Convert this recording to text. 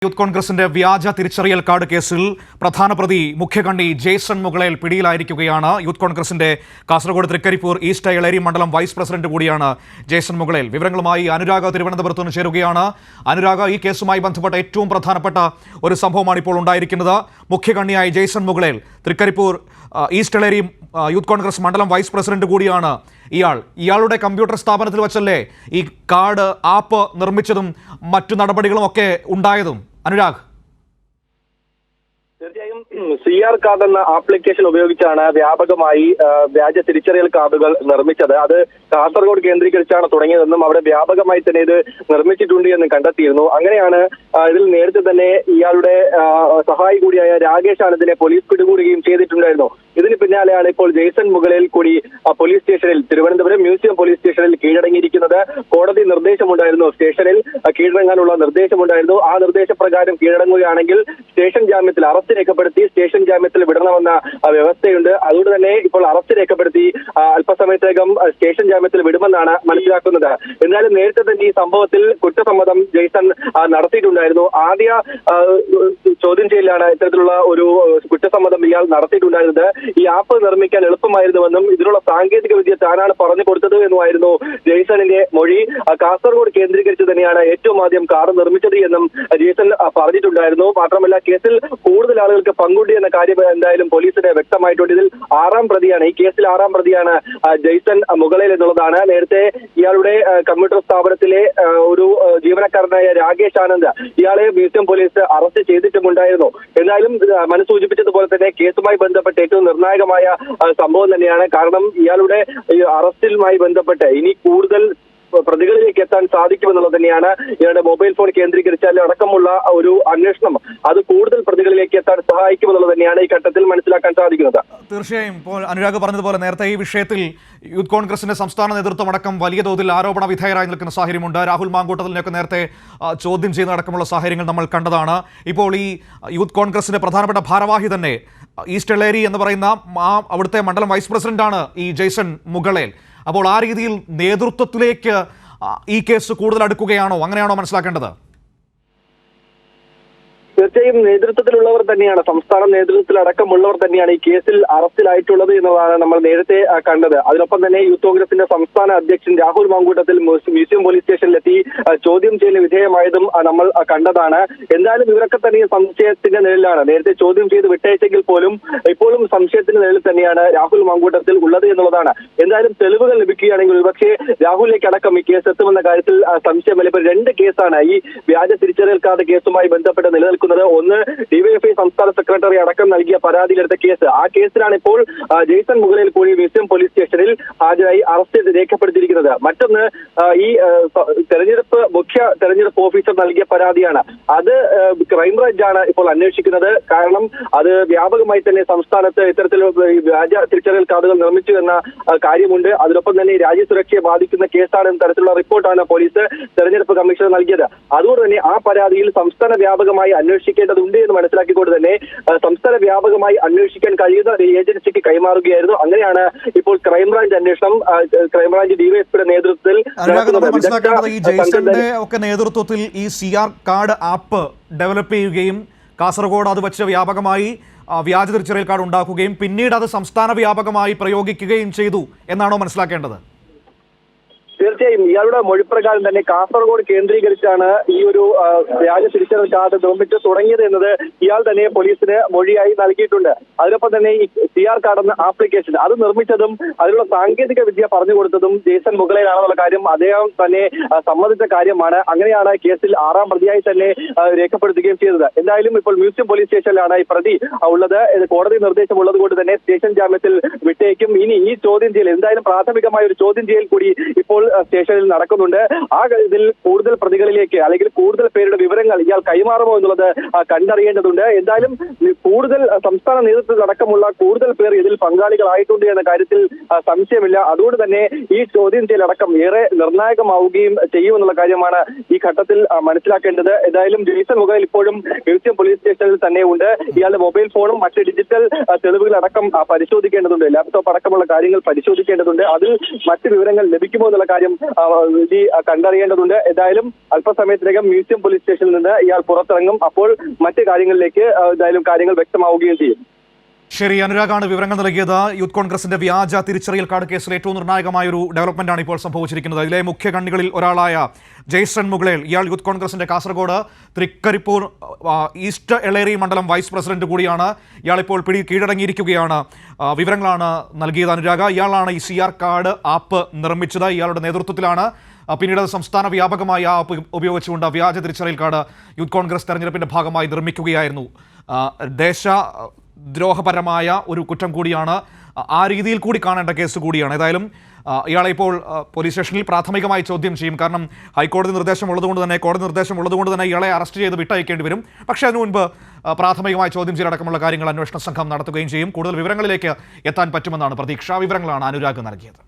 Youth കോൺഗ്രസിന്റെ വ്യാജ തിരിച്ചറിയൽ കാർഡ് കേസിൽ പ്രധാന പ്രതി മുഖ്യകണ്ണി ജെയ്സൺ മുകളേൽ പിടിയിലായിരിക്കുകയാണ്. യൂത്ത് കോൺഗ്രസിന്റെ കാസർഗോഡ് തൃക്കരിപ്പൂർ ഈസ്റ്റ് എളേരി മണ്ഡലം വൈസ് പ്രസിഡന്റ് കൂടിയാണ് ജെയ്സൺ മുകളേൽ. വിവരങ്ങളുമായി അനുരാഗ തിരുവനന്തപുരത്ത് നിന്ന് ചേരുകയാണ്. അനുരാഗ, ഈ കേസുമായി ബന്ധപ്പെട്ട ഏറ്റവും പ്രധാനപ്പെട്ട ഒരു സംഭവമാണ് ഇപ്പോൾ ഉണ്ടായിരിക്കുന്നത്. മുഖ്യകണ്ണിയായ ജെയ്സൺ മുകളേൽ തൃക്കരിപ്പൂർ ഈസ്റ്റ് എളേരി യൂത്ത് കോൺഗ്രസ് മണ്ഡലം വൈസ് പ്രസിഡന്റ് കൂടിയാണ് ഇയാളുടെ കമ്പ്യൂട്ടർ സ്ഥാപനത്തിൽ വെച്ചല്ലേ ഈ കാർഡ് ആപ്പ് നിർമ്മിച്ചതും മറ്റു നടപടികളും ഒക്കെ ഉണ്ടായതും? അനുരാഗ്, തീർച്ചയായും CR കാർഡ് എന്ന ആപ്ലിക്കേഷൻ ഉപയോഗിച്ചാണ് വ്യാപകമായി വ്യാജ തിരിച്ചറിയൽ കാർഡുകൾ നിർമ്മിച്ചത്. അത് കാസർഗോഡ് കേന്ദ്രീകരിച്ചാണ് തുടങ്ങിയതെന്നും അവിടെ വ്യാപകമായി തന്നെ ഇത് നിർമ്മിച്ചിട്ടുണ്ട് എന്ന് കണ്ടെത്തിയിരുന്നു. അങ്ങനെയാണ് ഇതിൽ നേരത്തെ തന്നെ ഇയാളുടെ സഹായി കൂടിയായ രാകേഷ് ആനന്ദിനെ പോലീസ് പിടികൂടുകയും ചെയ്തിട്ടുണ്ടായിരുന്നു. ഇതിന് പിന്നാലെയാണ് ഇപ്പോൾ ജെയ്സൺ മുകളേൽ കൂടി പോലീസ് സ്റ്റേഷനിൽ, തിരുവനന്തപുരം മ്യൂസിയം പോലീസ് സ്റ്റേഷനിൽ കീഴടങ്ങിയിരിക്കുന്നത്. കോടതി നിർദ്ദേശമുണ്ടായിരുന്നു, സ്റ്റേഷനിൽ കീഴടങ്ങാനുള്ള നിർദ്ദേശമുണ്ടായിരുന്നു. ആ നിർദ്ദേശപ്രകാരം കീഴടങ്ങുകയാണെങ്കിൽ സ്റ്റേഷൻ ജാമ്യത്തിൽ അറസ്റ്റ് രേഖപ്പെടുത്തി സ്റ്റേഷൻ ജാമ്യത്തിൽ വിടണമെന്ന വ്യവസ്ഥയുണ്ട്. അതുകൊണ്ട് തന്നെ ഇപ്പോൾ അറസ്റ്റ് രേഖപ്പെടുത്തി അല്പസമയത്തേക്കും സ്റ്റേഷൻ ജാമ്യത്തിൽ വിടുമെന്നാണ് മനസ്സിലാക്കുന്നത്. എന്നാലും നേരത്തെ തന്നെ ഈ സംഭവത്തിൽ കുറ്റസമ്മതം ജെയ്സൺ നടത്തിയിട്ടുണ്ടായിരുന്നു. ആദ്യ ചോദ്യം ചെയ്യലാണ് ഇത്തരത്തിലുള്ള ഒരു കുറ്റസമ്മതം ഇയാൾ നടത്തിയിട്ടുണ്ടായിരുന്നത്. ഈ ആപ്പ് നിർമ്മിക്കാൻ എളുപ്പമായിരുന്നുവെന്നും ഇതിനുള്ള സാങ്കേതിക വിദ്യ താനാണ് പറഞ്ഞു കൊടുത്തത് എന്നുമായിരുന്നു ജെയ്സണിന്റെ മൊഴി. കാസർഗോഡ് കേന്ദ്രീകരിച്ച് തന്നെയാണ് ഏറ്റവും ആദ്യം കാർഡ് നിർമ്മിച്ചത് എന്നും ജെയ്സൺ പറഞ്ഞിട്ടുണ്ടായിരുന്നു. മാത്രമല്ല കേസിൽ കൂടുതൽ ആളുകൾക്ക് പങ്കുണ്ട് എന്ന കാര്യം എന്തായാലും പോലീസിന് വ്യക്തമായിട്ടുണ്ട്. ഇതിൽ ഈ കേസിൽ ആറാം പ്രതിയാണ് ജെയ്സൺ മുകളേൽ എന്നുള്ളതാണ്. നേരത്തെ ഇയാളുടെ കമ്പ്യൂട്ടർ സ്ഥാപനത്തിലെ ഒരു ജീവനക്കാരനായ രാകേഷ് ആനന്ദ്, ഇയാളെ മ്യൂസിയം പോലീസ് അറസ്റ്റ് ചെയ്തിട്ടുമുണ്ടായിരുന്നു. എന്നാലും മനസ്സൂചിപ്പിച്ചതുപോലെ തന്നെ കേസുമായി ബന്ധപ്പെട്ട് ഏറ്റവും നിർണായകമായ സംഭവം തന്നെയാണ്. കാരണം ഇയാളുടെ അറസ്റ്റിലുമായി ബന്ധപ്പെട്ട് ഇനി കൂടുതൽ പ്രതികളിലേക്ക് എത്താൻ സാധിക്കുമെന്നുള്ളത് തന്നെയാണ്. ഇയാളുടെ മൊബൈൽ ഫോൺ കേന്ദ്രീകരിച്ചാൽ അടക്കമുള്ള ഒരു അന്വേഷണം അത് കൂടുതൽ പ്രതികളിലേക്ക് എത്താൻ സഹായിക്കുമെന്നുള്ളത് തന്നെയാണ് ഈ ഘട്ടത്തിൽ മനസ്സിലാക്കാൻ സാധിക്കുന്നത്. തീർച്ചയായും ഇപ്പോൾ അനുരാഗ് പറഞ്ഞതുപോലെ നേരത്തെ ഈ വിഷയത്തിൽ യൂത്ത് കോൺഗ്രസിന്റെ സംസ്ഥാന നേതൃത്വം അടക്കം വലിയ തോതിൽ ആരോപണ വിധേയരായി നിൽക്കുന്ന സാഹചര്യമുണ്ട്. രാഹുൽ മാങ്കൂട്ടത്തിനെയൊക്കെ നേരത്തെ ചോദ്യം ചെയ്യുന്നതടക്കമുള്ള സാഹചര്യങ്ങൾ നമ്മൾ കണ്ടതാണ്. ഇപ്പോൾ ഈ യൂത്ത് കോൺഗ്രസിന്റെ പ്രധാനപ്പെട്ട ഭാരവാഹി തന്നെ ഈസ്റ്റ് എളേരി എന്ന് പറയുന്ന അവിടുത്തെ മണ്ഡലം വൈസ് പ്രസിഡന്റാണ് ഈ ജെയ്സൺ മുകളേൽ. അപ്പോൾ ആ രീതിയിൽ നേതൃത്വത്തിലേക്ക് ഈ കേസ് കൂടുതൽ അടുക്കുകയാണോ? അങ്ങനെയാണോ മനസ്സിലാക്കേണ്ടത്? തീർച്ചയായും നേതൃത്വത്തിലുള്ളവർ തന്നെയാണ്, സംസ്ഥാന നേതൃത്വത്തിലടക്കമുള്ളവർ തന്നെയാണ് ഈ കേസിൽ അറസ്റ്റിലായിട്ടുള്ളത് എന്നതാണ് നമ്മൾ നേരത്തെ കണ്ടത്. അതിനൊപ്പം തന്നെ യൂത്ത് കോൺഗ്രസിന്റെ സംസ്ഥാന അധ്യക്ഷൻ രാഹുൽ മാങ്കൂട്ടത്തിൽ മ്യൂസിയം പോലീസ് സ്റ്റേഷനിലെത്തി ചോദ്യം ചെയ്യലിന് വിധേയമായതും നമ്മൾ കണ്ടതാണ്. എന്തായാലും ഇവരൊക്കെ തന്നെ സംശയത്തിന്റെ നിഴലിലാണ്. നേരത്തെ ചോദ്യം ചെയ്ത് വിട്ടയച്ചെങ്കിൽ പോലും ഇപ്പോഴും സംശയത്തിന്റെ നിഴലിൽ തന്നെയാണ് രാഹുൽ മാങ്കൂട്ടത്തിൽ ഉള്ളത് എന്നുള്ളതാണ്. എന്തായാലും തെളിവുകൾ ലഭിക്കുകയാണെങ്കിൽ ഒരുപക്ഷെ രാഹുലിലേക്ക് അടക്കം ഈ കേസ് എത്തുമെന്ന കാര്യത്തിൽ സംശയമില്ല. ഇപ്പോൾ രണ്ട് കേസാണ് ഈ വ്യാജ തിരിച്ചറിയൽ കാർഡ് കേസുമായി ബന്ധപ്പെട്ട് നിലനിൽക്കുന്നത്. ഒന്ന് ഡിവൈഎഫ്ഐ സംസ്ഥാന സെക്രട്ടറി അടക്കം നൽകിയ പരാതിയിലെടുത്ത കേസ്. ആ കേസിലാണ് ഇപ്പോൾ ജെയ്സൺ മുകളേൽ കൂടി മ്യൂസിയം പോലീസ് സ്റ്റേഷനിൽ ഹാജരായി അറസ്റ്റ് രേഖപ്പെടുത്തിയിരിക്കുന്നത്. മറ്റൊന്ന് ഈ മുഖ്യ തെരഞ്ഞെടുപ്പ് ഓഫീസർ നൽകിയ പരാതിയാണ്. അത് ക്രൈംബ്രാഞ്ചാണ് ഇപ്പോൾ അന്വേഷിക്കുന്നത്. കാരണം അത് വ്യാപകമായി തന്നെ സംസ്ഥാനത്ത് ഇത്തരത്തിൽ വ്യാജ തിരിച്ചറിയൽ കാർഡുകൾ നിർമ്മിച്ചു എന്ന കാര്യമുണ്ട്. അതിനൊപ്പം തന്നെ രാജ്യസുരക്ഷയെ ബാധിക്കുന്ന കേസാണ് എന്ന തരത്തിലുള്ള റിപ്പോർട്ടാണ് പോലീസ് തെരഞ്ഞെടുപ്പ് കമ്മീഷണർ നൽകിയത്. അതുകൊണ്ട് തന്നെ ആ പരാതിയിൽ സംസ്ഥാന വ്യാപകമായി അന്വേഷിക്കേണ്ടതുണ്ട് എന്ന് മനസ്സിലാക്കിക്കൊണ്ട് തന്നെ സംസ്ഥാന വ്യാപകമായി അന്വേഷിക്കാൻ കഴിയുന്ന ഏജൻസിക്ക് കൈമാറുകയായിരുന്നു. അങ്ങനെയാണ് ഇപ്പോൾ ക്രൈംബ്രാഞ്ച് അന്വേഷണം ക്രൈംബ്രാഞ്ച് ഡിവൈഎസ്പിയുടെ നേതൃത്വത്തിൽ ഈ ജെയ്സന്റെ ഒക്കെ നേതൃത്വത്തിൽ ഈ CR കാർഡ് ആപ്പ് ഡെവലപ്പ് ചെയ്യുകയും കാസർഗോഡ് അത് വെച്ച് വ്യാപകമായി വ്യാജ തിരിച്ചറിയൽ കാർഡ് ഉണ്ടാക്കുകയും പിന്നീട് അത് സംസ്ഥാന വ്യാപകമായി പ്രയോഗിക്കുകയും ചെയ്തു എന്നാണോ മനസ്സിലാക്കേണ്ടത്? തീർച്ചയായും ഇയാളുടെ മൊഴിപ്രകാരം തന്നെ കാസർഗോഡ് കേന്ദ്രീകരിച്ചാണ് ഈ ഒരു വ്യാജ തിരിച്ചറിയൽ കാർഡ് നിർമ്മിച്ച് തുടങ്ങിയത് എന്നത് ഇയാൾ തന്നെ പോലീസിന് മൊഴിയായി നൽകിയിട്ടുണ്ട്. അതിനൊപ്പം തന്നെ ഈ CR കാർഡ് എന്ന ആപ്ലിക്കേഷൻ അത് നിർമ്മിച്ചതും അതിനുള്ള സാങ്കേതിക വിദ്യ പറഞ്ഞു കൊടുത്തതും ജെയ്സൺ മുകളേലാണെന്നുള്ള കാര്യം അദ്ദേഹം തന്നെ സമ്മതിച്ച കാര്യമാണ്. അങ്ങനെയാണ് കേസിൽ ആറാം പ്രതിയായി തന്നെ രേഖപ്പെടുത്തുകയും ചെയ്തത്. എന്തായാലും ഇപ്പോൾ മ്യൂസിയം പോലീസ് സ്റ്റേഷനിലാണ് ഈ പ്രതി ഉള്ളത്. കോടതി നിർദ്ദേശമുള്ളത് കൊണ്ട് തന്നെ സ്റ്റേഷൻ ജാമ്യത്തിൽ വിട്ടേക്കും. ഇനി ഈ ചോദ്യം ചെയ്യൽ എന്തായാലും പ്രാഥമികമായ ഒരു ചോദ്യം ചെയ്യൽ കൂടി ഇപ്പോൾ സ്റ്റേഷനിൽ നടക്കുന്നുണ്ട്. ആ ഇതിൽ കൂടുതൽ പ്രതികളിലേക്ക് അല്ലെങ്കിൽ കൂടുതൽ പേരുടെ വിവരങ്ങൾ ഇയാൾ കൈമാറുമോ എന്നുള്ളത് കണ്ടറിയേണ്ടതുണ്ട്. എന്തായാലും കൂടുതൽ സംസ്ഥാന നേതൃത്വത്തിലടക്കമുള്ള കൂടുതൽ പേർ ഇതിൽ പങ്കാളികളായിട്ടുണ്ട് എന്ന കാര്യത്തിൽ സംശയമില്ല. അതുകൊണ്ട് തന്നെ ഈ ചോദ്യം ചെയ്യലടക്കം ഏറെ നിർണായകമാവുകയും ചെയ്യുമെന്നുള്ള കാര്യമാണ് ഈ ഘട്ടത്തിൽ മനസ്സിലാക്കേണ്ടത്. എന്തായാലും ജെയ്സൺ മുകളേൽ ഇപ്പോഴും മ്യൂസിയം പോലീസ് സ്റ്റേഷനിൽ തന്നെ ഉണ്ട്. ഇയാളുടെ മൊബൈൽ ഫോണും മറ്റ് ഡിജിറ്റൽ തെളിവുകളടക്കം പരിശോധിക്കേണ്ടതുണ്ട്. ലാപ്ടോപ്പ് അടക്കമുള്ള കാര്യങ്ങൾ പരിശോധിക്കേണ്ടതുണ്ട്. അതിൽ മറ്റ് വിവരങ്ങൾ ലഭിക്കുമോ എന്നുള്ള കാര്യം കണ്ടറിയേണ്ടതുണ്ട്. ഏതായാലും അല്പസമയത്തിനകം മ്യൂസിയം പോലീസ് സ്റ്റേഷനിൽ നിന്ന് ഇയാൾ പുറത്തിറങ്ങും. അപ്പോൾ മറ്റു കാര്യങ്ങളിലേക്ക് ഏതായാലും കാര്യങ്ങൾ വ്യക്തമാവുകയും ചെയ്യും. ശരി, അനുരാഗാണ് വിവരങ്ങൾ നൽകിയത്. യൂത്ത് കോൺഗ്രസിന്റെ വ്യാജ തിരിച്ചറിയൽ കാർഡ് കേസിൽ ഏറ്റവും നിർണായകമായ ഒരു ഡെവലപ്മെന്റാണ് ഇപ്പോൾ സംഭവിച്ചിരിക്കുന്നത്. ഇതിലെ മുഖ്യ കണ്ണികളിൽ ഒരാളായ ജെയ്സൺ മുകളേൽ, ഇയാൾ യൂത്ത് കോൺഗ്രസിന്റെ കാസർഗോഡ് തൃക്കരിപ്പൂർ ഈസ്റ്റ് എളേരി മണ്ഡലം വൈസ് പ്രസിഡന്റ് കൂടിയാണ്. ഇയാളിപ്പോൾ കീഴടങ്ങിയിരിക്കുകയാണ്. വിവരങ്ങളാണ് നൽകിയത് അനുരാഗ. ഇയാളാണ് ഈ CR കാർഡ് ആപ്പ് നിർമ്മിച്ചത്. ഇയാളുടെ നേതൃത്വത്തിലാണ് പിന്നീട് സംസ്ഥാന വ്യാപകമായി ആ ആപ്പ് ഉപയോഗിച്ചുകൊണ്ട് വ്യാജ തിരിച്ചറിയൽ കാർഡ് യൂത്ത് കോൺഗ്രസ് തെരഞ്ഞെടുപ്പിന്റെ ഭാഗമായി നിർമ്മിക്കുകയായിരുന്നു. ദേശദ്രോഹപരമായ ഒരു കുറ്റം കൂടിയാണ്, ആ രീതിയിൽ കൂടി കാണേണ്ട കേസ് കൂടിയാണ്. ഏതായാലും ഇയാളെ ഇപ്പോൾ പോലീസ് സ്റ്റേഷനിൽ പ്രാഥമികമായി ചോദ്യം ചെയ്യും. കാരണം ഹൈക്കോടതി നിർദ്ദേശമുള്ളതുകൊണ്ട് തന്നെ ഇയാളെ അറസ്റ്റ് ചെയ്ത് വിട്ടയക്കേണ്ടി വരും. പക്ഷേ അതിനു മുൻപ് പ്രാഥമികമായി ചോദ്യം ചെയ്യലടക്കമുള്ള കാര്യങ്ങൾ അന്വേഷണ സംഘം നടത്തുകയും ചെയ്യും. കൂടുതൽ വിവരങ്ങളിലേക്ക് എത്താൻ പറ്റുമെന്നാണ് പ്രതീക്ഷ. വിവരങ്ങളാണ് അനുരാഗ് നൽകിയത്.